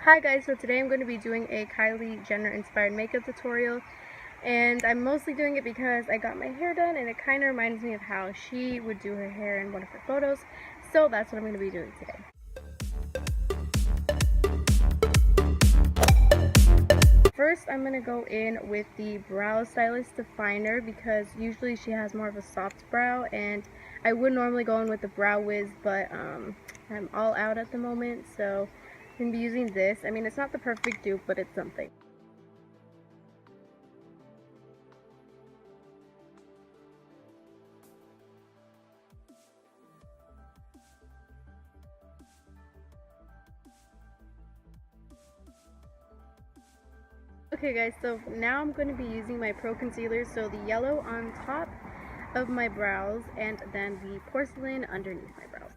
Hi guys, so today I'm going to be doing a Kylie Jenner inspired makeup tutorial, and I'm mostly doing it because I got my hair done and it kind of reminds me of how she would do her hair in one of her photos, so that's what I'm going to be doing today. First, I'm going to go in with the Brow Stylist Definer because usually she has more of a soft brow, and I would normally go in with the Brow Wiz, but I'm all out at the moment, so I'm going to be using this. I mean, it's not the perfect dupe, but it's something. Okay guys, so now I'm going to be using my Pro Concealer, so the yellow on top of my brows and then the porcelain underneath my brows.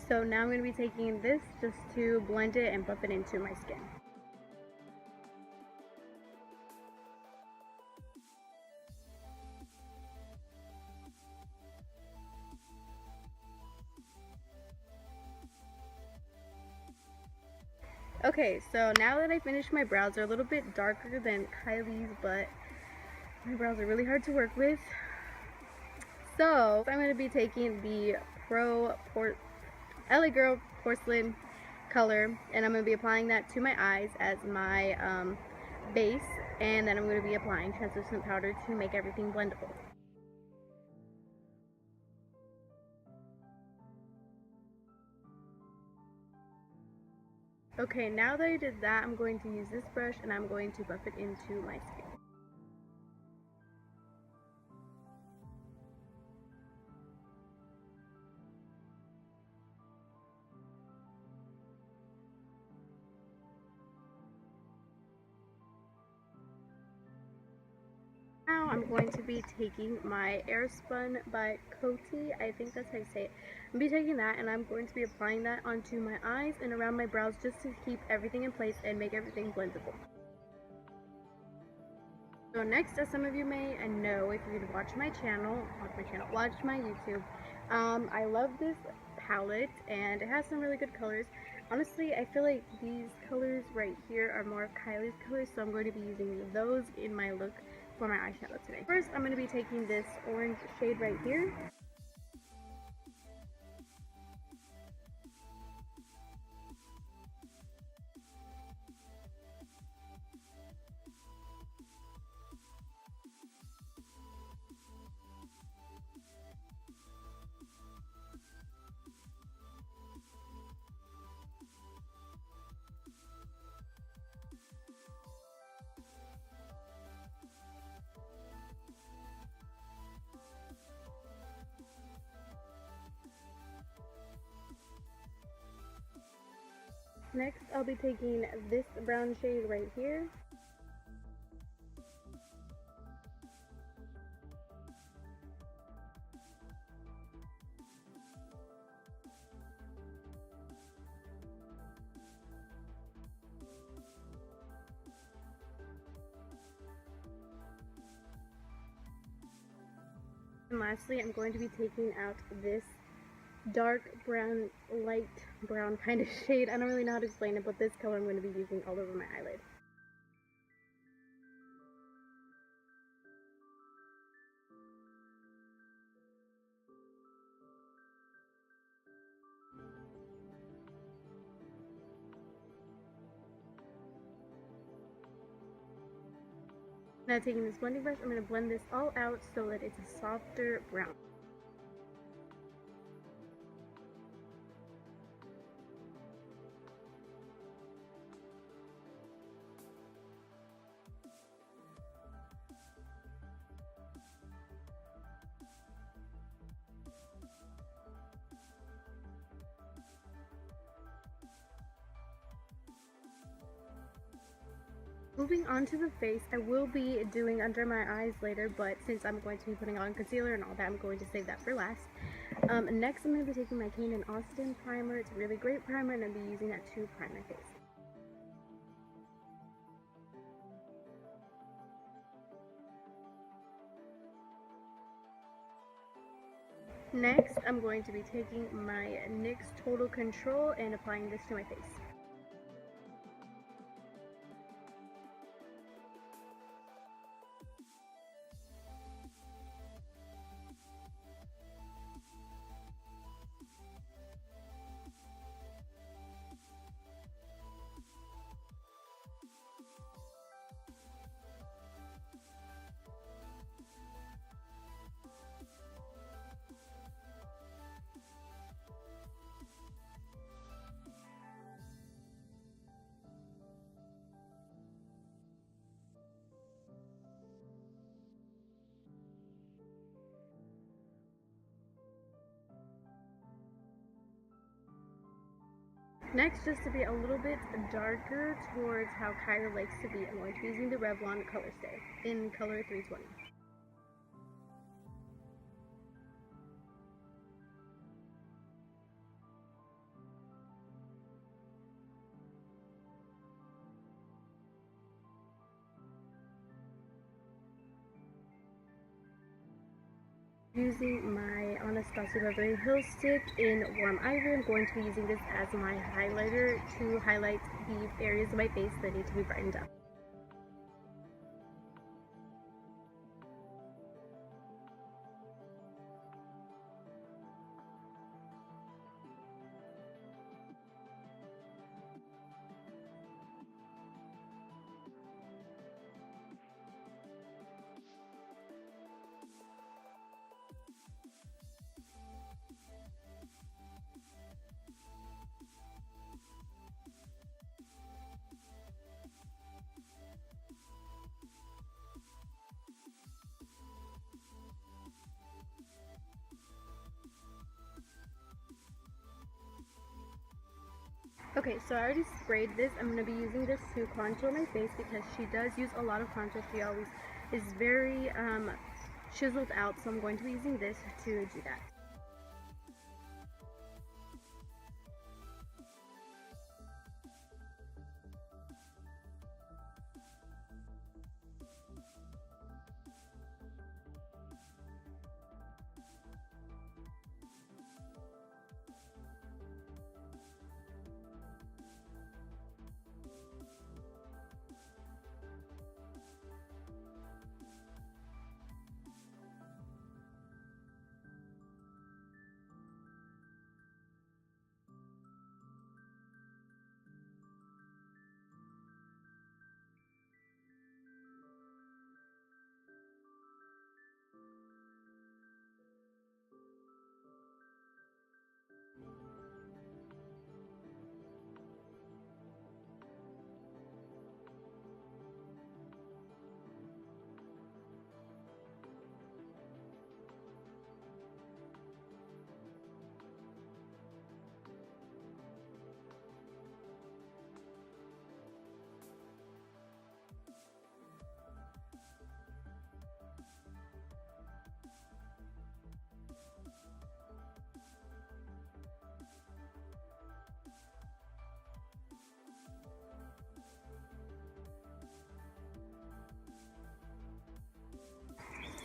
So now I'm going to be taking this just to blend it and buff it into my skin. Okay, so now that I finished my brows, they're a little bit darker than Kylie's, but my brows are really hard to work with. So I'm going to be taking the LA Girl Porcelain color, and I'm going to be applying that to my eyes as my base, and then I'm going to be applying translucent powder to make everything blendable. Okay, now that I did that, I'm going to use this brush and I'm going to buff it into my skin. Now I'm going to be taking my Airspun by Coty, I think that's how you say it. I'm going to be taking that and I'm going to be applying that onto my eyes and around my brows just to keep everything in place and make everything blendable. So next, as some of you may know if you watch my YouTube, I love this palette and it has some really good colors. Honestly, I feel like these colors right here are more of Kylie's colors, so I'm going to be using those in my look for my eyeshadow today. First, I'm going to be taking this orange shade right here. Next, I'll be taking this brown shade right here. And lastly, I'm going to be taking out this dark brown, light brown kind of shade. I don't really know how to explain it, but this color I'm going to be using all over my eyelid. Now taking this blending brush, I'm going to blend this all out so that it's a softer brown. Moving on to the face, I will be doing under my eyes later, but since I'm going to be putting on concealer and all that, I'm going to save that for last. Next, I'm going to be taking my Kane & Austin primer. It's a really great primer, and I'll be using that to prime my face. Next, I'm going to be taking my NYX Total Control and applying this to my face. Next, just to be a little bit darker towards how Kylie likes to be, I'm going to be using the Revlon Color Stay in color 320. Using my Saltypepperthang Hill Stick in Warm Ivory, I'm going to be using this as my highlighter to highlight the areas of my face that need to be brightened up. Okay, so I already sprayed this. I'm going to be using this to contour my face because she does use a lot of contour. She always is very chiseled out, so I'm going to be using this to do that.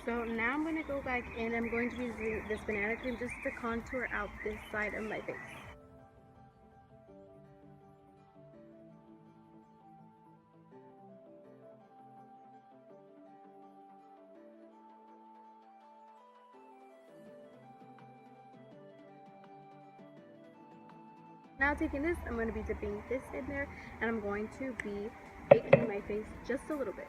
So now I'm going to go back in. I'm going to be using this banana cream just to contour out this side of my face. Now taking this, I'm going to be dipping this in there, and I'm going to be baking my face just a little bit.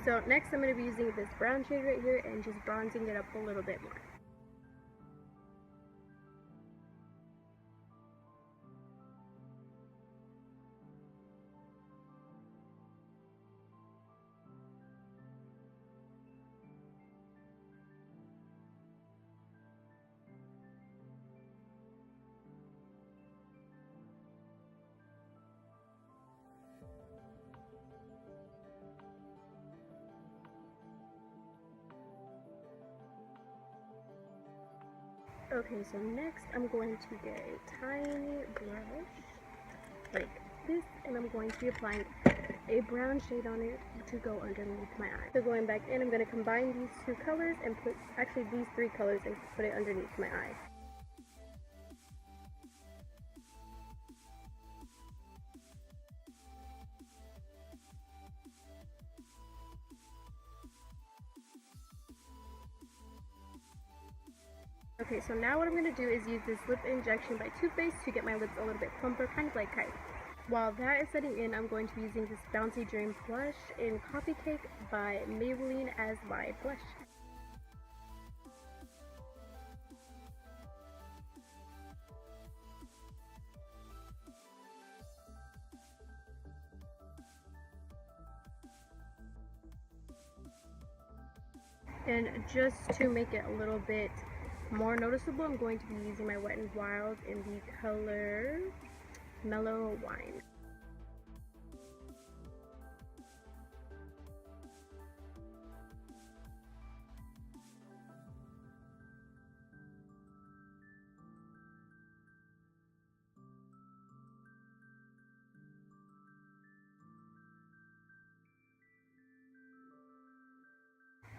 So next I'm going to be using this brown shade right here and just bronzing it up a little bit more. Okay, so next I'm going to get a tiny brush like this, and I'm going to be applying a brown shade on it to go underneath my eye. So going back in, I'm going to combine these two colors and put, actually these three colors, and put it underneath my eye. Okay, so now what I'm going to do is use this lip injection by Too Faced to get my lips a little bit plumper, kind of like Kylie. While that is setting in, I'm going to be using this Bouncy Dream blush in Coffee Cake by Maybelline as my blush. And just to make it a little bit more noticeable, I'm going to be using my Wet n Wild in the color Mellow Wine.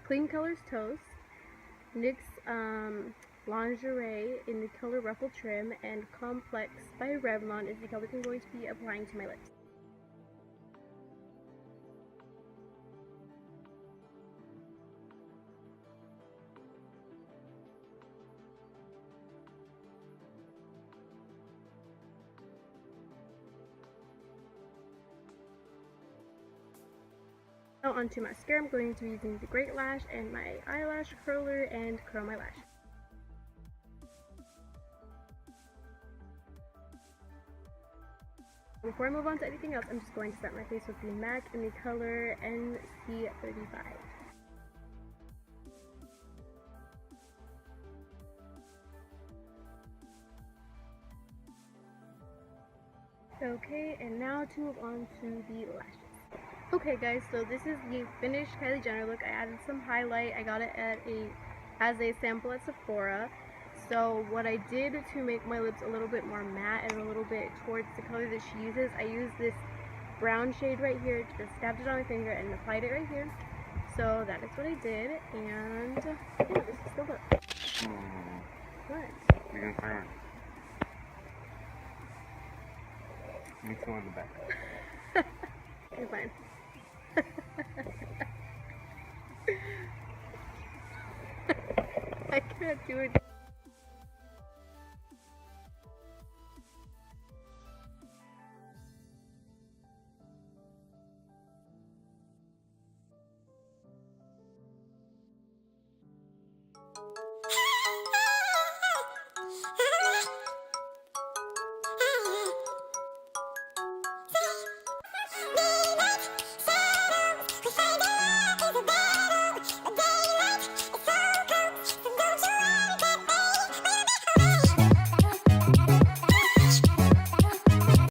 Clean Colors Toast, NYX Lingerie in the color Ruffle Trim, and Complex by Revlon is the color I'm going to be applying to my lips. Now onto mascara, I'm going to be using the Great Lash and my eyelash curler and curl my lash. Before I move on to anything else, I'm just going to set my face with the MAC in the color NC35. Okay, and now to move on to the lashes. Okay guys, so this is the finished Kylie Jenner look. I added some highlight. I got it as a sample at Sephora. So what I did to make my lips a little bit more matte and a little bit towards the color that she uses, I used this brown shade right here, just stabbed it on my finger and applied it right here. So that is what I did, and yeah, this is the look. What? You're gonna cry on. Mix one in the back. You're fine. I can't do it.